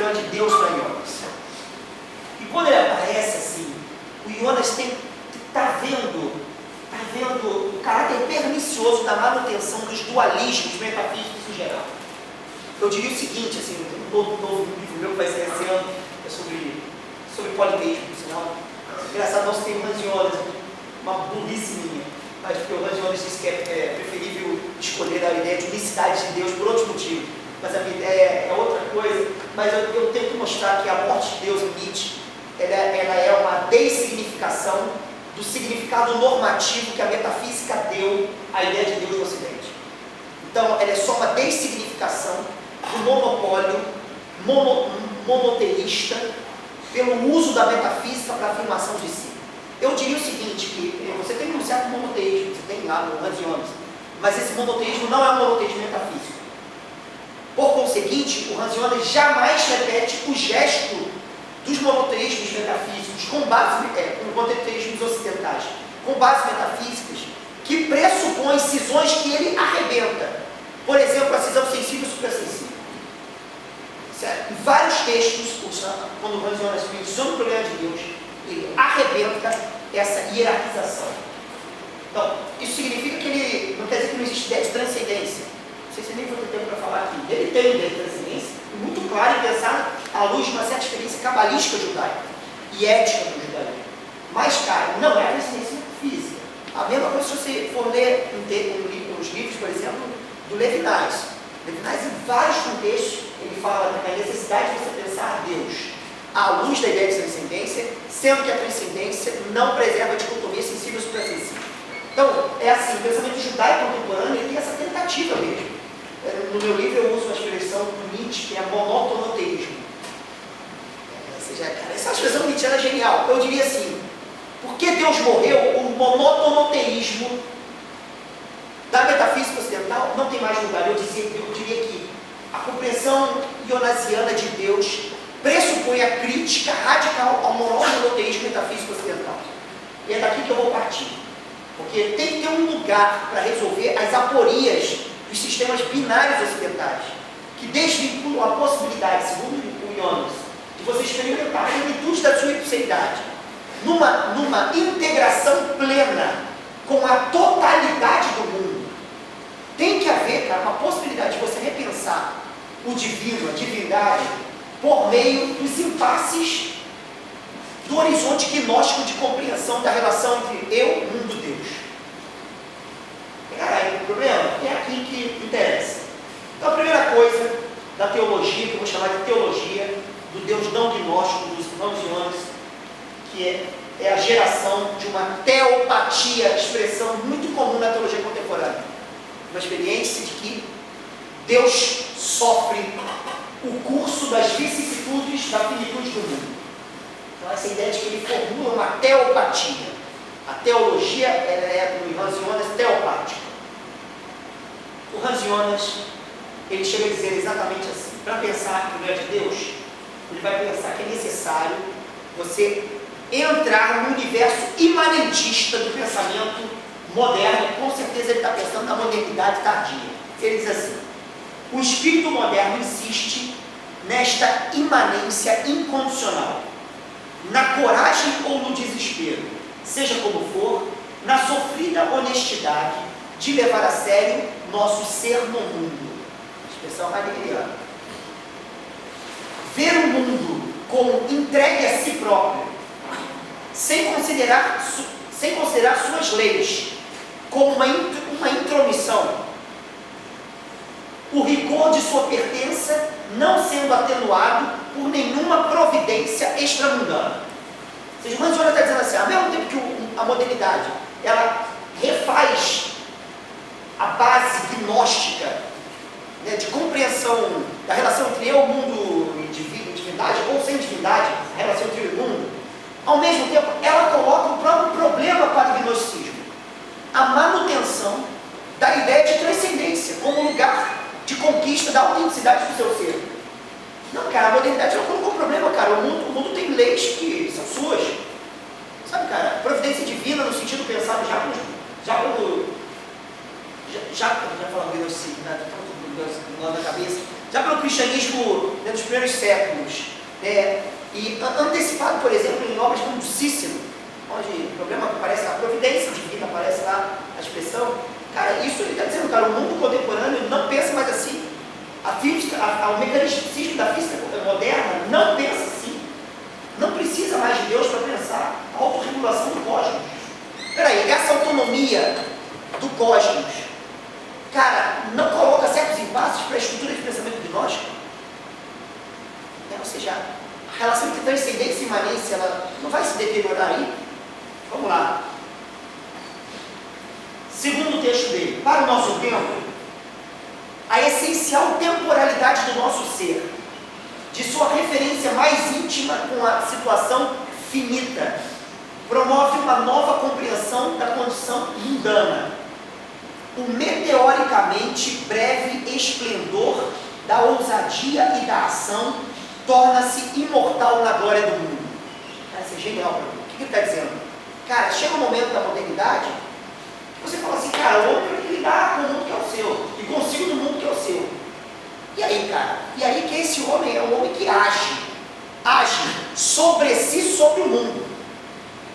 problema de Deus para Jonas. E quando ele aparece assim, o Jonas está vendo o caráter pernicioso da manutenção dos dualismos metafísicos em geral. Eu diria o seguinte, assim, um novo livro meu que vai ser esse ano, é sobre politeísmo, por sinal. Engraçado, não se tem o Hans Jonas, uma burrice minha, mas porque o Hans Jonas disse que é preferível escolher a ideia de unicidade de Deus por outros motivos. Mas a minha ideia é outra coisa. Mas eu tenho que mostrar que a morte de Deus em Nietzsche, ela é uma dessignificação do significado normativo que a metafísica deu à ideia de Deus no Ocidente. Então, ela é só uma dessignificação do monopólio monoteísta pelo uso da metafísica para a afirmação de si. Eu diria o seguinte, que você tem um certo monoteísmo, você tem lá no Hans Jonas, mas esse monoteísmo não é um monoteísmo metafísico. Por conseguinte, o Hans Jonas jamais repete o gesto dos monoteísmos metafísicos com monoteísmos ocidentais, com bases metafísicas, que pressupõem cisões que ele arrebenta. Por exemplo, a cisão sensível e suprassensível. Em vários textos, quando o Hans Jonas menciona o problema de Deus, ele arrebenta essa hierarquização. Então, isso significa que ele não quer dizer que não existe ideia de transcendência. Não sei se nem foi ter tempo para falar aqui. Ele tem ideia de transcendência, muito claro e pensado à luz de uma certa experiência cabalística judaica e ética do judaísmo. Mas, cara, não é transcendência física. A mesma coisa se você for ler os livros, por exemplo, do Levinas. Levinas, em vários contextos, ele fala da necessidade de você pensar Deus à luz da ideia de transcendência, sendo que a transcendência não preserva a dicotomia sensível e suprassensível. Então, é assim, o pensamento judaico contemporâneo ele tem essa tentativa mesmo. No meu livro eu uso uma expressão do Nietzsche, que é monotonoteísmo. Ou seja, cara, essa expressão nietzschiana é genial. Eu diria assim, porque Deus morreu, o monotonoteísmo da metafísica ocidental não tem mais lugar. Eu diria que a compreensão ionasiana de Deus pressupõe a crítica radical ao monoteísmo metafísico ocidental. E é daqui que eu vou partir. Porque tem que ter um lugar para resolver as aporias dos sistemas binários ocidentais, que desvinculam a possibilidade, segundo o Jonas, de você experimentar a plenitude da sua ipseidade numa integração plena com a totalidade do mundo. Tem que haver, cara, uma possibilidade de você repensar o divino, a divindade, por meio dos impasses do horizonte gnóstico de compreensão da relação entre eu, mundo e Deus. Caralho, o problema é aqui que interessa. Então, a primeira coisa da teologia, que eu vou chamar de teologia do Deus não gnóstico, dos Jonas, que é a geração de uma teopatia, expressão muito comum na teologia contemporânea. Uma experiência de que Deus sofre o curso das vicissitudes da finitude do mundo. Então, essa ideia de que ele formula uma teopatia. A teologia é do Hans Jonas teopática. O Hans Jonas, ele chega a dizer exatamente assim: para pensar no problema de Deus, ele vai pensar que é necessário você entrar no universo imanentista do pensamento moderno. Com certeza ele está pensando na modernidade tardia. Ele diz assim: o espírito moderno insiste nesta imanência incondicional, na coragem ou no desespero, seja como for, na sofrida honestidade de levar a sério nosso ser no mundo. Expressão heideggeriana. Ver o mundo como entregue a si próprio, sem considerar suas leis, como uma intromissão, o rigor de sua pertença não sendo atenuado por nenhuma providência extramundana. Ou seja, o Hans Jonas está dizendo assim, ao mesmo tempo que a modernidade, ela refaz a base gnóstica, né, de compreensão da relação entre eu, mundo e divindade, ou sem divindade, a relação entre eu e o mundo, ao mesmo tempo, ela coloca o próprio problema para o gnosticismo, a manutenção da ideia de transcendência como lugar de conquista da autenticidade do seu ser. Não, cara, a modernidade não colocou problema, cara. O mundo tem leis que são suas. Sabe, cara, providência divina no sentido pensado já falando gnosticismo, né? Tá falando do lado da cabeça. já pelo cristianismo, né, dos primeiros séculos, né, e antecipado, por exemplo, em obras como Cícero, onde o problema que aparece, a providência divina aparece lá, a expressão. Cara, isso ele está dizendo, cara, o mundo contemporâneo não pensa mais assim. A física, o mecanicismo da física moderna não pensa assim. Não precisa mais de Deus para pensar a autorregulação do cosmos. Peraí, essa autonomia do cosmos, cara, não coloca certos impasses para a estrutura de pensamento gnóstico? Ou seja, a relação entre transcendência e imanência, ela não vai se deteriorar aí? Vamos lá. Segundo texto dele, para o nosso tempo, a essencial temporalidade do nosso ser, de sua referência mais íntima com a situação finita, promove uma nova compreensão da condição mundana. O meteoricamente breve esplendor da ousadia e da ação torna-se imortal na glória do mundo. Cara, isso é genial para mim. O que ele está dizendo? Cara, chega um momento da modernidade que você fala assim, cara, o homem tem que lidar com o mundo que é o seu, e consigo no mundo que é o seu. E aí, cara? E aí que esse homem é um homem que age sobre si, sobre o mundo.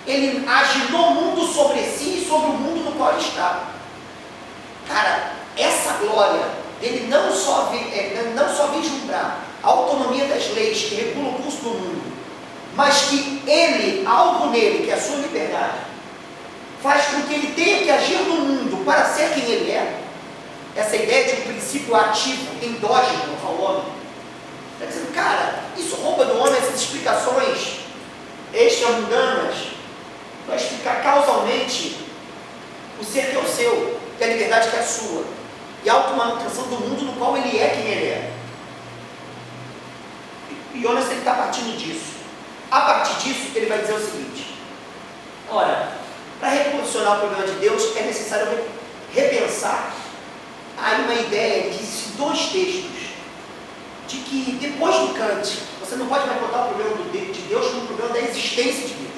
Ele age no mundo sobre si e sobre o mundo no qual ele está. Cara, essa glória dele não só vislumbrar a autonomia das leis que regulam o curso do mundo, mas que ele, algo nele, que é a sua liberdade, faz com que ele tenha que agir no mundo para ser quem ele é. Essa ideia de um princípio ativo, endógeno ao homem. Está dizendo, cara, isso rouba do homem essas explicações extramundanas para explicar causalmente o ser que é o seu, e a liberdade que é a sua, e a automanutenção do mundo no qual ele é quem ele é. E Jonas ele está partindo disso. A partir disso, ele vai dizer o seguinte: ora, para reposicionar o problema de Deus, é necessário repensar aí uma ideia, ele diz em dois textos, de que depois do Kant, você não pode mais botar o problema de Deus como o problema da existência de Deus.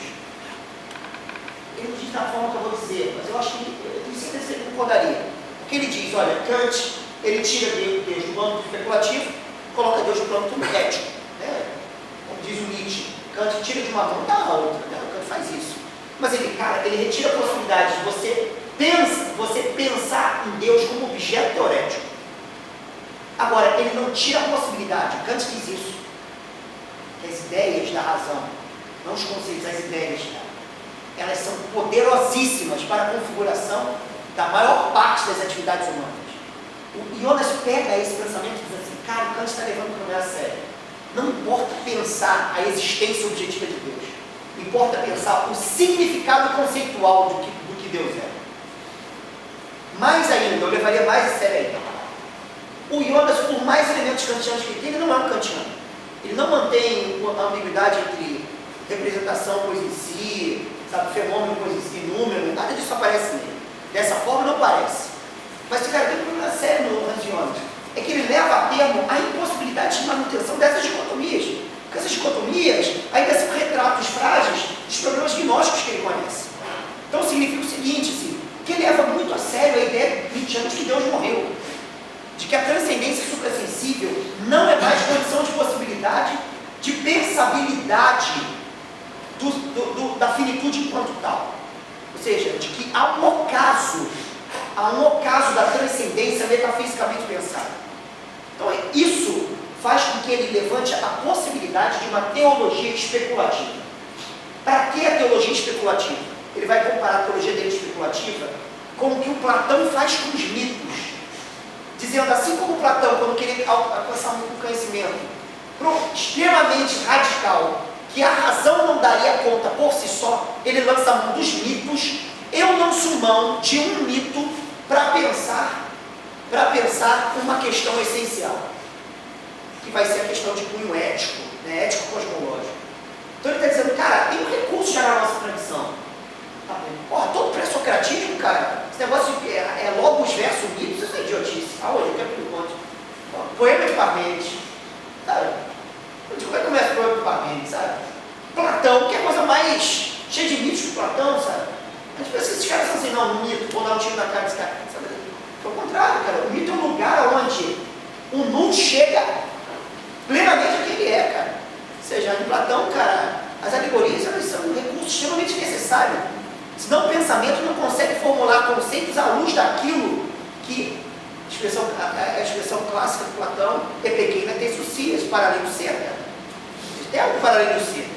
Ele não diz da forma que eu vou dizer, mas eu acho que eu tenho certeza que ele concordaria. Porque ele diz, olha, Kant, ele tira Deus do plano especulativo, coloca Deus no plano ético, né? Como diz o Nietzsche, Kant tira de uma mão e dá a outra, né? O Kant faz isso. Mas ele, cara, ele retira a possibilidade de você pensar em Deus como objeto teorético. Agora, ele não tira a possibilidade, Kant diz isso, que as ideias da razão, não os conceitos, as ideias, elas são poderosíssimas para a configuração da maior parte das atividades humanas. O Jonas pega esse pensamento e diz assim, cara, o Kant está levando o problema a sério. Não importa pensar a existência objetiva de Deus, importa pensar o significado conceitual do que Deus é. Mais ainda, eu levaria mais a sério ainda. O Jonas, por mais elementos kantianos que ele tem, ele não é um kantiano. Ele não mantém a ambiguidade entre representação, coisa em si, sabe, fenômeno, coisa em si, número, nada disso aparece nele. Dessa forma não parece. Mas, cara, tem um problema sério no Hans Jonas. É que ele leva a termo a impossibilidade de manutenção dessas dicotomias. Porque essas dicotomias ainda são retratos frágeis dos problemas gnósticos que ele conhece. Então significa o seguinte, assim, que ele leva muito a sério a ideia nietzschiana de que Deus morreu. De que a transcendência suprassensível não é mais condição de possibilidade de pensabilidade da finitude enquanto tal. Ou seja, de que há um ocaso da transcendência metafisicamente pensada. Então isso faz com que ele levante a possibilidade de uma teologia especulativa. Para que a teologia especulativa? Ele vai comparar a teologia dele especulativa com o que o Platão faz com os mitos. Dizendo assim como Platão, quando queria alcançar um conhecimento extremamente radical, que a razão não daria conta por si só, ele lança a mão dos mitos. Eu lanço mão de um mito para pensar uma questão essencial, que vai ser a questão de cunho ético, né, ético-cosmológico. Então ele está dizendo, cara, tem um recurso já na nossa tradição. Tá bem? Porra, todo pré-socratismo, cara, esse negócio de logos versus mitos, isso é idiotice. Aonde? Que é por conta. Poema de Parmênides, sabe? Como é que começa o poema de Parmênides, sabe? Platão, que é a coisa mais cheia de mitos que Platão, sabe? A gente pensa que esses caras são assim, não, um mito, vou dar um tiro na cara desse cara, sabe? Pelo contrário, cara, o mito é um lugar onde O nulo chega plenamente a quem ele é, cara. Ou seja, em Platão, cara, as alegorias elas são um recurso extremamente necessário. Senão o pensamento não consegue formular conceitos à luz daquilo que a expressão clássica de Platão é pequena, tem sucias para além do ser, cara. Tem algo para além do ser,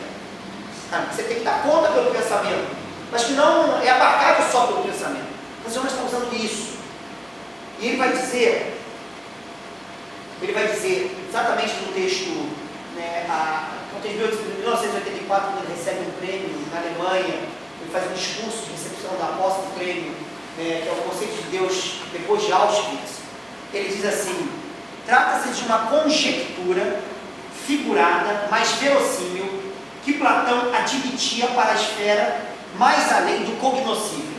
cara. Você tem que dar conta pelo pensamento, mas que não é abarcado só pelo pensamento. Mas o Jonas está usando isso. E ele vai dizer exatamente no texto, né, em 1984, quando ele recebe um prêmio na Alemanha, ele faz um discurso de recepção da posse do prêmio, que é o conceito de Deus depois de Auschwitz. Ele diz assim: trata-se de uma conjectura figurada, mas verossímil, que Platão admitia para a esfera mais além do cognoscível.